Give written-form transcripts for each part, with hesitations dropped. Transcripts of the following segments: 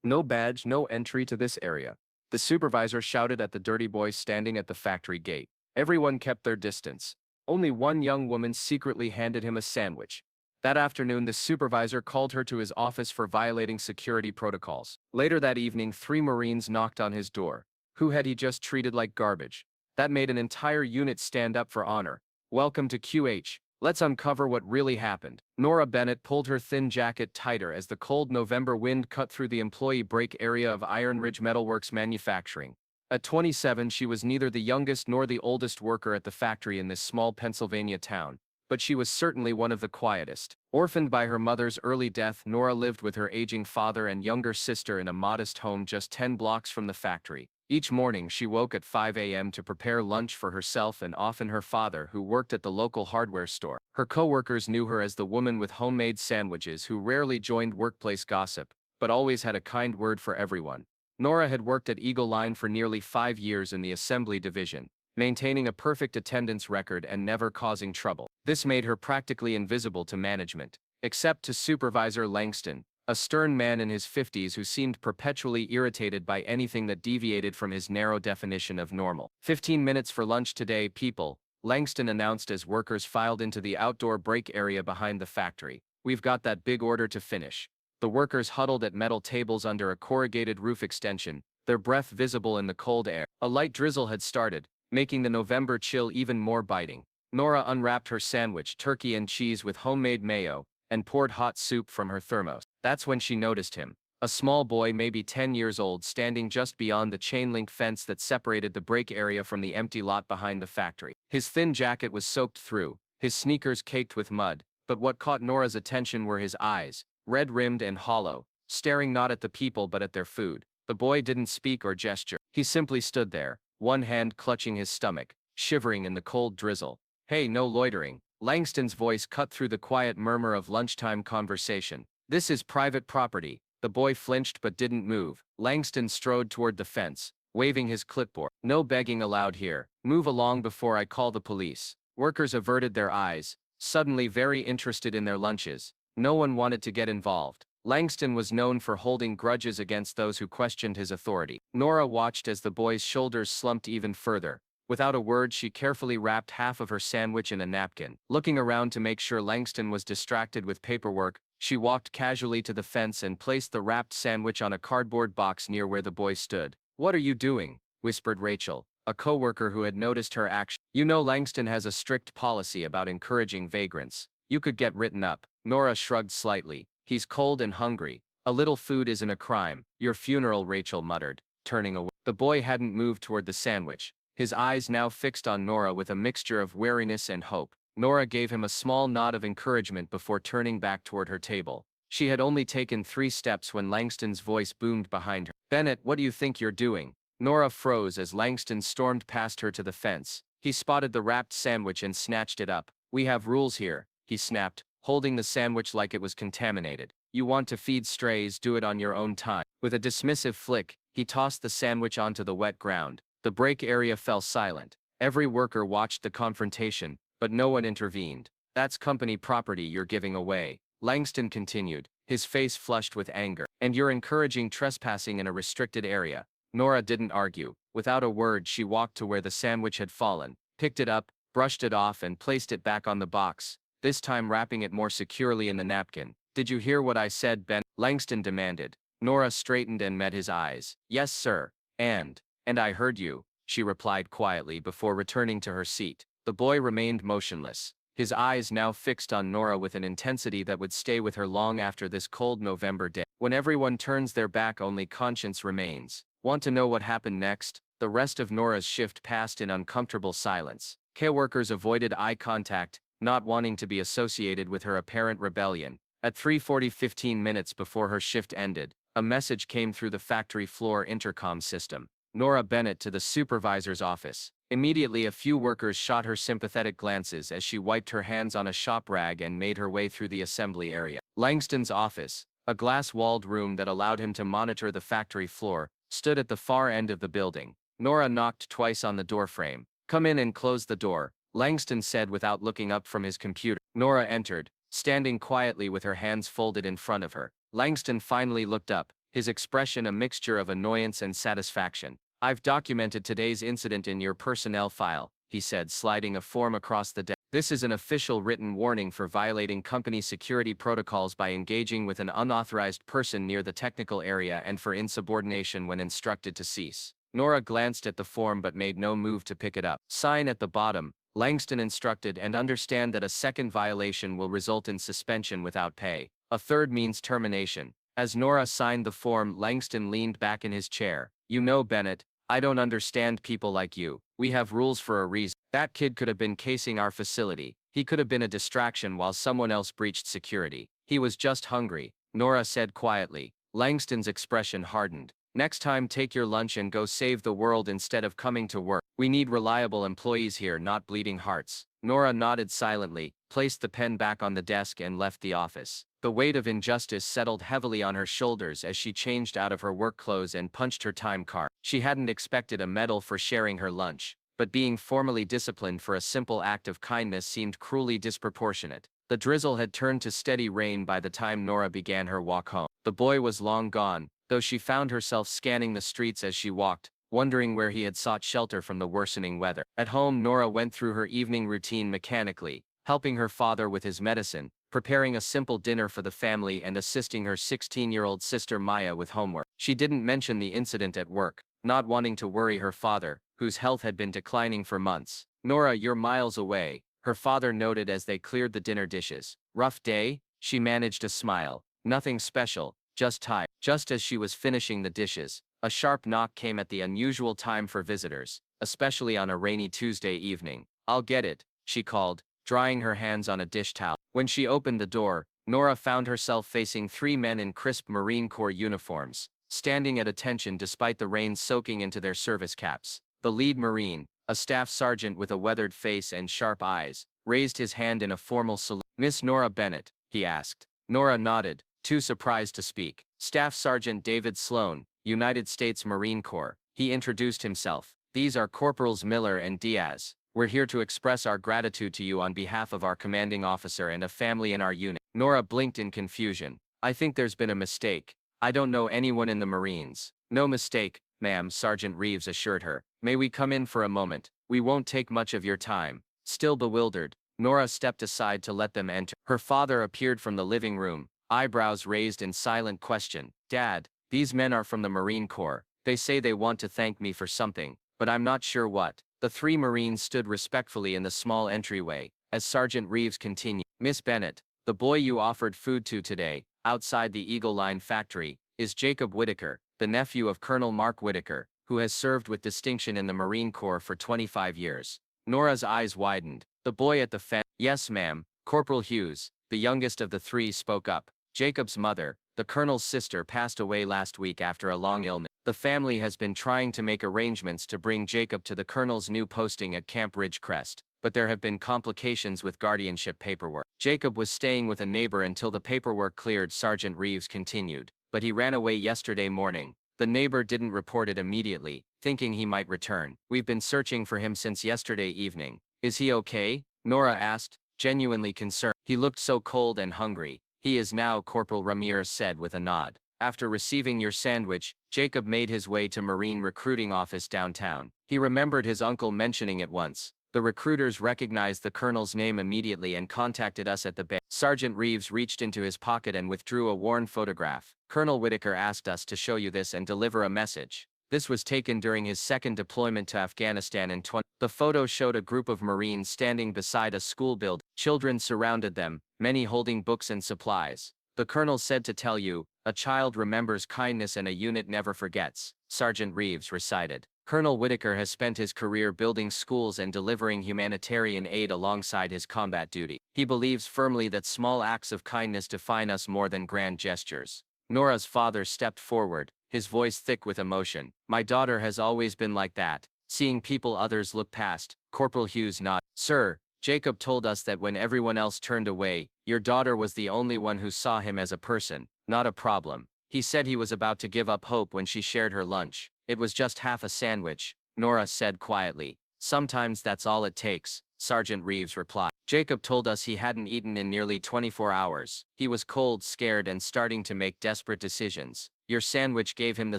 No badge, no entry to this area. The supervisor shouted at the dirty boy standing at the factory gate. Everyone kept their distance. Only one young woman secretly handed him a sandwich. That afternoon, the supervisor called her to his office for violating security protocols. Later that evening, 3 Marines knocked on his door. Who had he just treated like garbage? That made an entire unit stand up for honor. Welcome to QH. Let's uncover what really happened. Nora Bennett pulled her thin jacket tighter as the cold November wind cut through the employee break area of Iron Ridge Metalworks Manufacturing. At 27, she was neither the youngest nor the oldest worker at the factory in this small Pennsylvania town, but she was certainly one of the quietest. Orphaned by her mother's early death, Nora lived with her aging father and younger sister in a modest home just 10 blocks from the factory. Each morning, she woke at 5 a.m. to prepare lunch for herself and often her father, who worked at the local hardware store. Her co-workers knew her as the woman with homemade sandwiches who rarely joined workplace gossip, but always had a kind word for everyone. Nora had worked at Eagle Line for nearly 5 years in the assembly division, maintaining a perfect attendance record and never causing trouble. This made her practically invisible to management, except to Supervisor Langston, a stern man in his 50s who seemed perpetually irritated by anything that deviated from his narrow definition of normal. 15 minutes for lunch today, people, Langston announced as workers filed into the outdoor break area behind the factory. We've got that big order to finish. The workers huddled at metal tables under a corrugated roof extension, their breath visible in the cold air. A light drizzle had started, making the November chill even more biting. Nora unwrapped her sandwich, turkey and cheese with homemade mayo, and poured hot soup from her thermos. That's when she noticed him, a small boy maybe 10 years old standing just beyond the chain-link fence that separated the break area from the empty lot behind the factory. His thin jacket was soaked through, his sneakers caked with mud, but what caught Nora's attention were his eyes, red-rimmed and hollow, staring not at the people but at their food. The boy didn't speak or gesture. He simply stood there, one hand clutching his stomach, shivering in the cold drizzle. Hey, no loitering. Langston's voice cut through the quiet murmur of lunchtime conversation. This is private property. The boy flinched but didn't move. Langston strode toward the fence, waving his clipboard. No begging allowed here. Move along before I call the police. Workers averted their eyes, suddenly very interested in their lunches. No one wanted to get involved. Langston was known for holding grudges against those who questioned his authority. Nora watched as the boy's shoulders slumped even further. Without a word, she carefully wrapped half of her sandwich in a napkin. Looking around to make sure Langston was distracted with paperwork, she walked casually to the fence and placed the wrapped sandwich on a cardboard box near where the boy stood. What are you doing? Whispered Rachel, a co-worker who had noticed her action. You know Langston has a strict policy about encouraging vagrants. You could get written up. Nora shrugged slightly. He's cold and hungry. A little food isn't a crime. Your funeral, Rachel muttered, turning away. The boy hadn't moved toward the sandwich, his eyes now fixed on Nora with a mixture of wariness and hope. Nora gave him a small nod of encouragement before turning back toward her table. She had only taken 3 steps when Langston's voice boomed behind her. Bennett, what do you think you're doing? Nora froze as Langston stormed past her to the fence. He spotted the wrapped sandwich and snatched it up. We have rules here, he snapped, holding the sandwich like it was contaminated. You want to feed strays, do it on your own time. With a dismissive flick, he tossed the sandwich onto the wet ground. The break area fell silent. Every worker watched the confrontation, but no one intervened. That's company property you're giving away, Langston continued, his face flushed with anger. And you're encouraging trespassing in a restricted area. Nora didn't argue. Without a word, she walked to where the sandwich had fallen, picked it up, brushed it off and placed it back on the box, this time wrapping it more securely in the napkin. Did you hear what I said, Ben? Langston demanded. Nora straightened and met his eyes. Yes, sir. And I heard you, she replied quietly before returning to her seat. The boy remained motionless, his eyes now fixed on Nora with an intensity that would stay with her long after this cold November day. When everyone turns their back, only conscience remains. Want to know what happened next? The rest of Nora's shift passed in uncomfortable silence. Co-workers avoided eye contact, not wanting to be associated with her apparent rebellion. At 3:40, 15 minutes before her shift ended, a message came through the factory floor intercom system. Nora Bennett to the supervisor's office. Immediately, a few workers shot her sympathetic glances as she wiped her hands on a shop rag and made her way through the assembly area. Langston's office, a glass-walled room that allowed him to monitor the factory floor, stood at the far end of the building. Nora knocked twice on the doorframe. Come in and close the door, Langston said without looking up from his computer. Nora entered, standing quietly with her hands folded in front of her. Langston finally looked up, his expression a mixture of annoyance and satisfaction. "I've documented today's incident in your personnel file," he said, sliding a form across the desk. "This is an official written warning for violating company security protocols by engaging with an unauthorized person near the technical area and for insubordination when instructed to cease." Nora glanced at the form but made no move to pick it up. "Sign at the bottom," Langston instructed, "and understand that a second violation will result in suspension without pay. A third means termination." As Nora signed the form, Langston leaned back in his chair. "You know, Bennett, I don't understand people like you. We have rules for a reason. That kid could have been casing our facility. He could have been a distraction while someone else breached security. He was just hungry," Nora said quietly. Langston's expression hardened. "Next time, take your lunch and go save the world instead of coming to work. We need reliable employees here, not bleeding hearts." Nora nodded silently, placed the pen back on the desk and left the office. The weight of injustice settled heavily on her shoulders as she changed out of her work clothes and punched her time card. She hadn't expected a medal for sharing her lunch, but being formally disciplined for a simple act of kindness seemed cruelly disproportionate. The drizzle had turned to steady rain by the time Nora began her walk home. The boy was long gone, though she found herself scanning the streets as she walked, wondering where he had sought shelter from the worsening weather. At home, Nora went through her evening routine mechanically, helping her father with his medicine, preparing a simple dinner for the family, and assisting her 16-year-old sister Maya with homework. She didn't mention the incident at work, not wanting to worry her father, whose health had been declining for months. "Nora, you're miles away," her father noted as they cleared the dinner dishes. "Rough day?" She managed a smile. "Nothing special, just tired." Just as she was finishing the dishes, a sharp knock came at the unusual time for visitors, especially on a rainy Tuesday evening. "I'll get it," she called, drying her hands on a dish towel. When she opened the door, Nora found herself facing three men in crisp Marine Corps uniforms, standing at attention despite the rain soaking into their service caps. The lead Marine, a staff sergeant with a weathered face and sharp eyes, raised his hand in a formal salute. "Miss Nora Bennett?" he asked. Nora nodded, too surprised to speak. "Staff Sergeant David Sloan, United States Marine Corps," he introduced himself. "These are Corporals Miller and Diaz. We're here to express our gratitude to you on behalf of our commanding officer and a family in our unit." Nora blinked in confusion. "I think there's been a mistake. I don't know anyone in the Marines." "No mistake, ma'am," Sergeant Reeves assured her. "May we come in for a moment? We won't take much of your time." Still bewildered, Nora stepped aside to let them enter. Her father appeared from the living room, eyebrows raised in silent question. "Dad, these men are from the Marine Corps. They say they want to thank me for something, but I'm not sure what." The three Marines stood respectfully in the small entryway, as Sergeant Reeves continued. "Miss Bennett, the boy you offered food to today, outside the Eagle Line factory, is Jacob Whitaker, the nephew of Colonel Mark Whitaker, who has served with distinction in the Marine Corps for 25 years. Nora's eyes widened. "The boy at the fence?" "Yes, ma'am." Corporal Hughes, the youngest of the three, spoke up. "Jacob's mother, the colonel's sister, passed away last week after a long illness. The family has been trying to make arrangements to bring Jacob to the colonel's new posting at Camp Ridgecrest, but there have been complications with guardianship paperwork. Jacob was staying with a neighbor until the paperwork cleared," Sergeant Reeves continued, "but he ran away yesterday morning. The neighbor didn't report it immediately, thinking he might return. We've been searching for him since yesterday evening." "Is he okay?" Nora asked, genuinely concerned. "He looked so cold and hungry." "He is now," Corporal Ramirez said with a nod. "After receiving your sandwich, Jacob made his way to Marine Recruiting Office downtown. He remembered his uncle mentioning it once. The recruiters recognized the colonel's name immediately and contacted us at the base." Sergeant Reeves reached into his pocket and withdrew a worn photograph. "Colonel Whitaker asked us to show you this and deliver a message. This was taken during his second deployment to Afghanistan in 20. The photo showed a group of Marines standing beside a school building. Children surrounded them, many holding books and supplies. "The colonel said to tell you, a child remembers kindness and a unit never forgets," Sergeant Reeves recited. "Colonel Whitaker has spent his career building schools and delivering humanitarian aid alongside his combat duty. He believes firmly that small acts of kindness define us more than grand gestures." Nora's father stepped forward, his voice thick with emotion. "My daughter has always been like that, seeing people others look past." Corporal Hughes nodded. "Sir, Jacob told us that when everyone else turned away, your daughter was the only one who saw him as a person, not a problem. He said he was about to give up hope when she shared her lunch. It was just half a sandwich," Nora said quietly. "Sometimes that's all it takes," Sergeant Reeves replied. "Jacob told us he hadn't eaten in nearly 24 hours. He was cold, scared, and starting to make desperate decisions. Your sandwich gave him the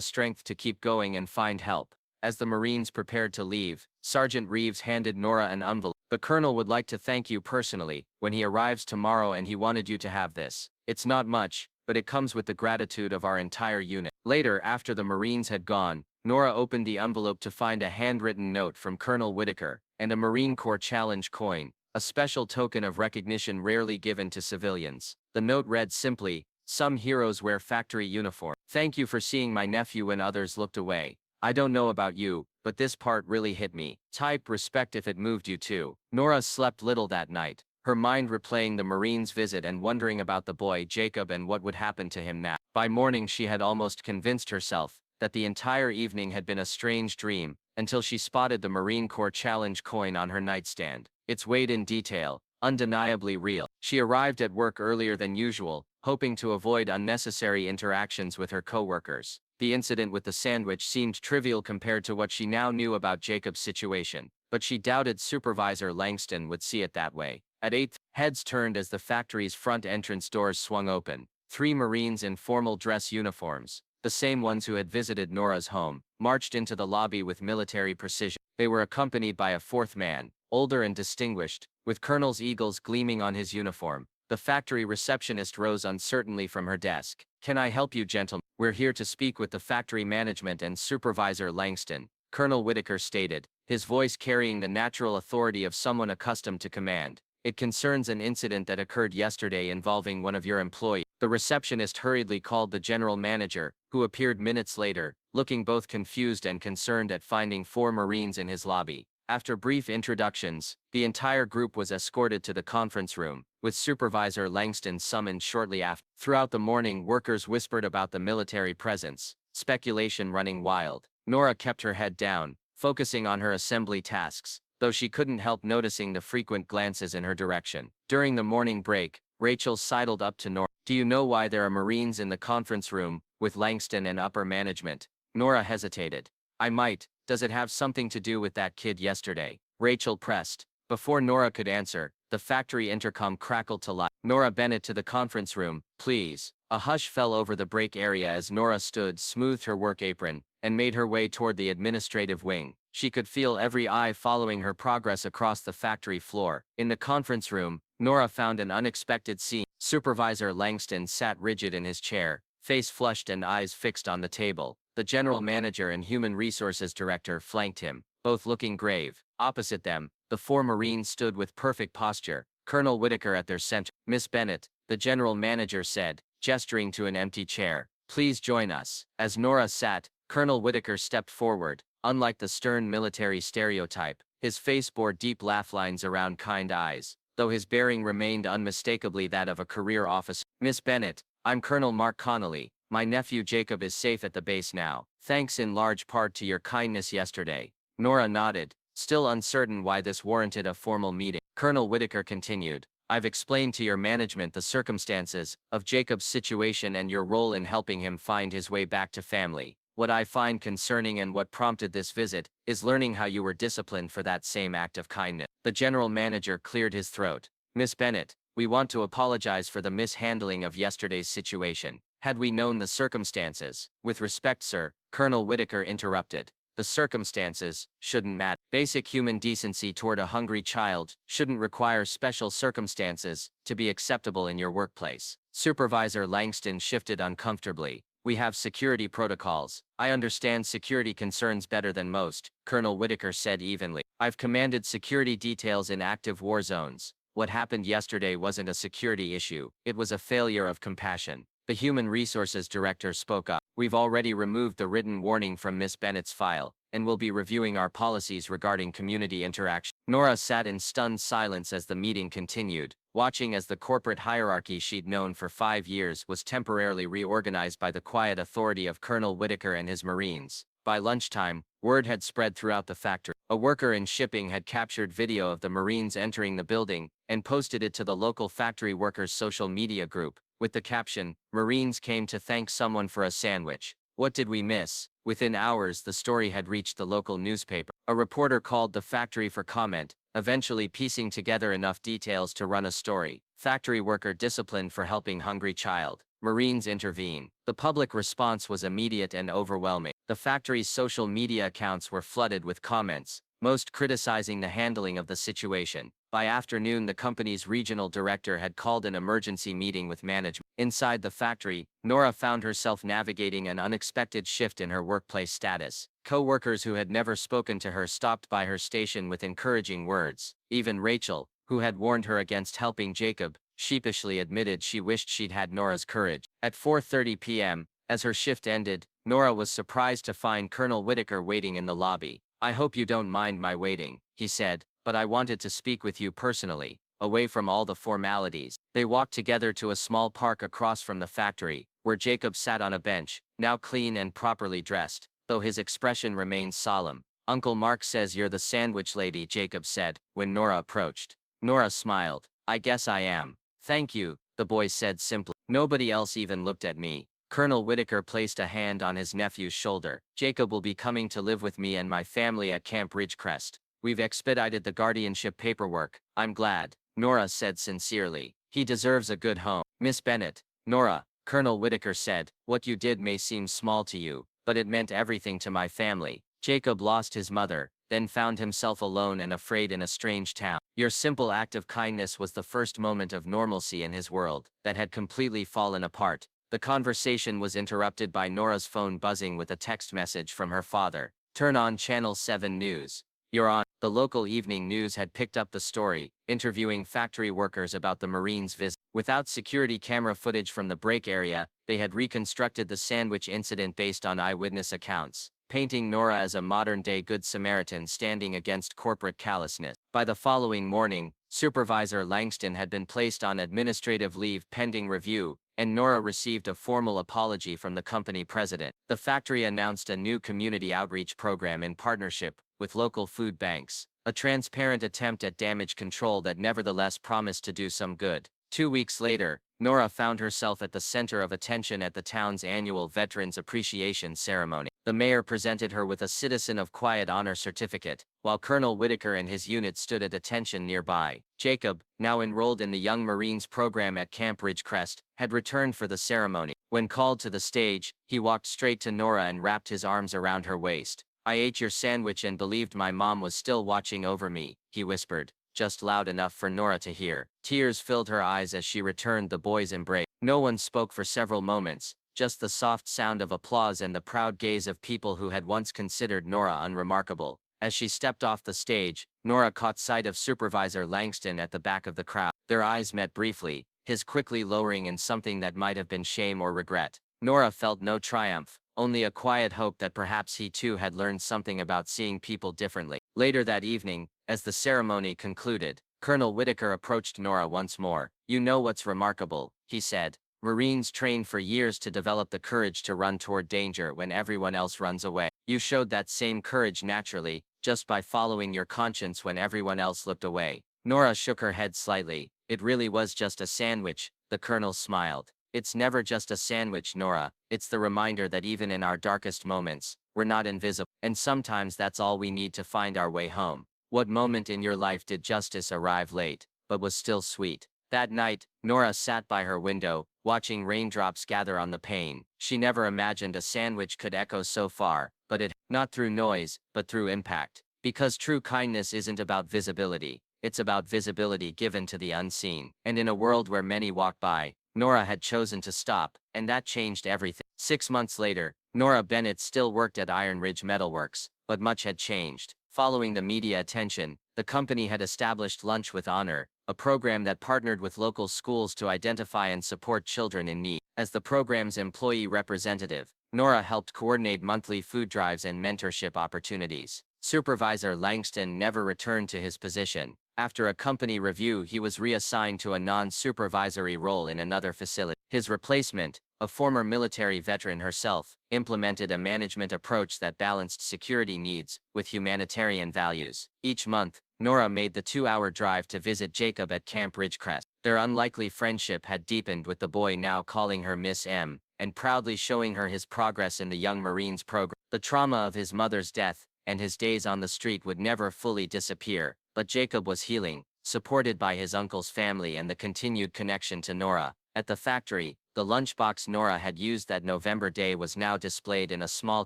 strength to keep going and find help. As the Marines prepared to leave, Sergeant Reeves handed Nora an envelope. The colonel would like to thank you personally when he arrives tomorrow, and he wanted you to have this. It's not much, but it comes with the gratitude of our entire unit. Later, after the Marines had gone, Nora opened the envelope to find a handwritten note from Colonel Whitaker and a Marine Corps Challenge coin, a special token of recognition rarely given to civilians. The note read simply, "Some heroes wear factory uniform. Thank you for seeing my nephew when others looked away. I don't know about you, but this part really hit me. Type respect if it moved you too." Nora slept little that night, her mind replaying the Marines' visit and wondering about the boy Jacob and what would happen to him now. By morning she had almost convinced herself that the entire evening had been a strange dream, until she spotted the Marine Corps Challenge coin on her nightstand. Its weight in detail, undeniably real. She arrived at work earlier than usual, hoping to avoid unnecessary interactions with her coworkers. The incident with the sandwich seemed trivial compared to what she now knew about Jacob's situation, but she doubted Supervisor Langston would see it that way. At 8, heads turned as the factory's front entrance doors swung open. 3 Marines in formal dress uniforms, the same ones who had visited Nora's home, marched into the lobby with military precision. They were accompanied by a 4th man, older and distinguished, with Colonel's eagles gleaming on his uniform. The factory receptionist rose uncertainly from her desk. "Can I help you, gentlemen? We're here to speak with the factory management and Supervisor Langston," Colonel Whitaker stated, his voice carrying the natural authority of someone accustomed to command. "It concerns an incident that occurred yesterday involving one of your employees." The receptionist hurriedly called the general manager, who appeared minutes later, looking both confused and concerned at finding 4 Marines in his lobby. After brief introductions, the entire group was escorted to the conference room, with Supervisor Langston summoned shortly after. Throughout the morning, workers whispered about the military presence, speculation running wild. Nora kept her head down, focusing on her assembly tasks, though she couldn't help noticing the frequent glances in her direction. During the morning break, Rachel sidled up to Nora. "Do you know why there are Marines in the conference room, with Langston and upper management?" Nora hesitated. "I might. Does it have something to do with that kid yesterday?" Rachel pressed. Before Nora could answer, the factory intercom crackled to life. "Nora Bennett to the conference room, please." A hush fell over the break area as Nora stood, smoothed her work apron, and made her way toward the administrative wing. She could feel every eye following her progress across the factory floor. In the conference room, Nora found an unexpected scene. Supervisor Langston sat rigid in his chair, face flushed and eyes fixed on the table. The general manager and human resources director flanked him, both looking grave. Opposite them, the 4 Marines stood with perfect posture, Colonel Whitaker at their center. "Miss Bennett," the general manager said, gesturing to an empty chair, "please join us." As Nora sat, Colonel Whitaker stepped forward. Unlike the stern military stereotype, his face bore deep laugh lines around kind eyes, though his bearing remained unmistakably that of a career officer. "Miss Bennett, I'm Colonel Mark Connolly. My nephew Jacob is safe at the base now, thanks in large part to your kindness yesterday." Nora nodded, still uncertain why this warranted a formal meeting. Colonel Whitaker continued, "I've explained to your management the circumstances of Jacob's situation and your role in helping him find his way back to family. What I find concerning and what prompted this visit is learning how you were disciplined for that same act of kindness." The general manager cleared his throat. "Miss Bennett, we want to apologize for the mishandling of yesterday's situation. Had we known the circumstances—" "With respect, sir," Colonel Whitaker interrupted, "the circumstances shouldn't matter. Basic human decency toward a hungry child shouldn't require special circumstances to be acceptable in your workplace." Supervisor Langston shifted uncomfortably. "We have security protocols. I understand security concerns better than most," Colonel Whitaker said evenly. "I've commanded security details in active war zones. What happened yesterday wasn't a security issue, it was a failure of compassion." The Human Resources Director spoke up. "We've already removed the written warning from Miss Bennett's file, and will be reviewing our policies regarding community interaction." Nora sat in stunned silence as the meeting continued, watching as the corporate hierarchy she'd known for 5 years was temporarily reorganized by the quiet authority of Colonel Whitaker and his Marines. By lunchtime, word had spread throughout the factory. A worker in shipping had captured video of the Marines entering the building and posted it to the local factory workers' social media group, with the caption, "Marines came to thank someone for a sandwich. What did we miss?" Within hours, the story had reached the local newspaper. A reporter called the factory for comment, eventually piecing together enough details to run a story. "Factory worker disciplined for helping hungry child." Marines intervene. The public response was immediate and overwhelming. The factory's social media accounts were flooded with comments, most criticizing the handling of the situation. By afternoon, the company's regional director had called an emergency meeting with management. Inside the factory, Nora found herself navigating an unexpected shift in her workplace status. Co-workers who had never spoken to her stopped by her station with encouraging words. Even Rachel, who had warned her against helping Jacob, sheepishly admitted she wished she'd had Nora's courage. At 4:30 p.m., as her shift ended, Nora was surprised to find Colonel Whitaker waiting in the lobby. "I hope you don't mind my waiting," he said, "but I wanted to speak with you personally, away from all the formalities." They walked together to a small park across from the factory, where Jacob sat on a bench, now clean and properly dressed, though his expression remained solemn. "Uncle Mark says you're the sandwich lady," Jacob said, when Nora approached. Nora smiled. "I guess I am. Thank you," the boy said simply. "Nobody else even looked at me." Colonel Whitaker placed a hand on his nephew's shoulder. "Jacob will be coming to live with me and my family at Camp Ridgecrest. We've expedited the guardianship paperwork. I'm glad," Nora said sincerely. "He deserves a good home." "Miss Bennett." "Nora," Colonel Whitaker said, "what you did may seem small to you, but it meant everything to my family." Jacob lost his mother, then found himself alone and afraid in a strange town. Your simple act of kindness was the first moment of normalcy in his world that had completely fallen apart. The conversation was interrupted by Nora's phone buzzing with a text message from her father. "Turn on Channel 7 News. You're on." The local evening news had picked up the story, interviewing factory workers about the Marines' visit. Without security camera footage from the break area, they had reconstructed the sandwich incident based on eyewitness accounts, painting Nora as a modern-day Good Samaritan standing against corporate callousness. By the following morning, Supervisor Langston had been placed on administrative leave pending review, and Nora received a formal apology from the company president. The factory announced a new community outreach program in partnership with local food banks, a transparent attempt at damage control that nevertheless promised to do some good. 2 weeks later, Nora found herself at the center of attention at the town's annual Veterans Appreciation Ceremony. The mayor presented her with a Citizen of Quiet Honor certificate, while Colonel Whitaker and his unit stood at attention nearby. Jacob, now enrolled in the Young Marines program at Camp Ridgecrest, had returned for the ceremony. When called to the stage, he walked straight to Nora and wrapped his arms around her waist. "I ate your sandwich and believed my mom was still watching over me," he whispered, just loud enough for Nora to hear. Tears filled her eyes as she returned the boy's embrace. No one spoke for several moments, just the soft sound of applause and the proud gaze of people who had once considered Nora unremarkable. As she stepped off the stage, Nora caught sight of Supervisor Langston at the back of the crowd. Their eyes met briefly, his quickly lowering in something that might have been shame or regret. Nora felt no triumph, only a quiet hope that perhaps he too had learned something about seeing people differently. Later that evening, as the ceremony concluded, Colonel Whitaker approached Nora once more. "You know what's remarkable," he said. "Marines train for years to develop the courage to run toward danger when everyone else runs away. You showed that same courage naturally, just by following your conscience when everyone else looked away." Nora shook her head slightly. "It really was just a sandwich," the colonel smiled. "It's never just a sandwich, Nora. It's the reminder that even in our darkest moments, we're not invisible. And sometimes that's all we need to find our way home." What moment in your life did justice arrive late, but was still sweet? That night, Nora sat by her window, watching raindrops gather on the pane. She never imagined a sandwich could echo so far, but it, not through noise, but through impact. Because true kindness isn't about visibility, it's about visibility given to the unseen. And in a world where many walk by, Nora had chosen to stop, and that changed everything. 6 months later, Nora Bennett still worked at Iron Ridge Metalworks, but much had changed. Following the media attention, the company had established Lunch with Honor, a program that partnered with local schools to identify and support children in need. As the program's employee representative, Nora helped coordinate monthly food drives and mentorship opportunities. Supervisor Langston never returned to his position. After a company review, he was reassigned to a non-supervisory role in another facility. His replacement, a former military veteran herself, implemented a management approach that balanced security needs with humanitarian values. Each month, Nora made the 2-hour drive to visit Jacob at Camp Ridgecrest. Their unlikely friendship had deepened, with the boy now calling her Miss M, and proudly showing her his progress in the Young Marines program. The trauma of his mother's death and his days on the street would never fully disappear, but Jacob was healing, supported by his uncle's family and the continued connection to Nora. At the factory, The lunchbox Nora had used that November day was now displayed in a small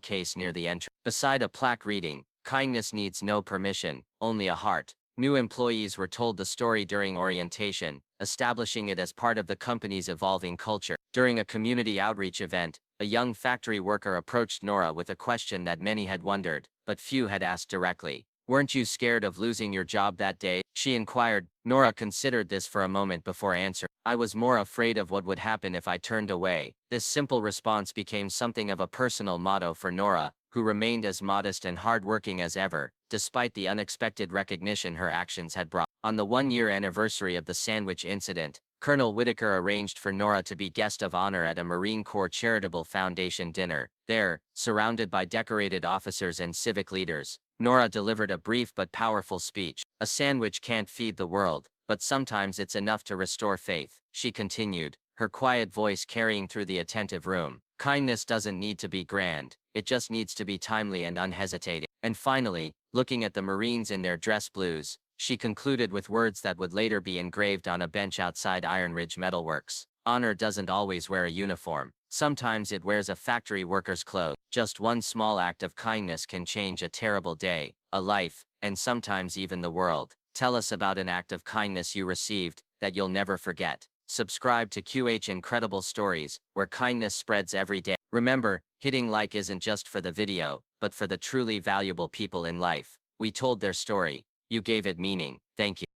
case near the entrance. Beside a plaque reading, "Kindness needs no permission, only a heart." New employees were told the story during orientation, establishing it as part of the company's evolving culture. During a community outreach event, a young factory worker approached Nora with a question that many had wondered, but few had asked directly. "Weren't you scared of losing your job that day?" she inquired. Nora considered this for a moment before answering. "I was more afraid of what would happen if I turned away." This simple response became something of a personal motto for Nora, who remained as modest and hardworking as ever, despite the unexpected recognition her actions had brought. On the one-year anniversary of the sandwich incident, Colonel Whitaker arranged for Nora to be guest of honor at a Marine Corps Charitable Foundation dinner. There, surrounded by decorated officers and civic leaders, Nora delivered a brief but powerful speech. "A sandwich can't feed the world, but sometimes it's enough to restore faith," she continued, her quiet voice carrying through the attentive room. "Kindness doesn't need to be grand, it just needs to be timely and unhesitating." And finally, looking at the Marines in their dress blues, she concluded with words that would later be engraved on a bench outside Iron Ridge Metalworks. "Honor doesn't always wear a uniform. Sometimes it wears a factory worker's clothes. Just one small act of kindness can change a terrible day, a life, and sometimes even the world." Tell us about an act of kindness you received that you'll never forget. Subscribe to QH Incredible Stories, where kindness spreads every day. Remember, hitting like isn't just for the video, but for the truly valuable people in life. We told their story. You gave it meaning. Thank you.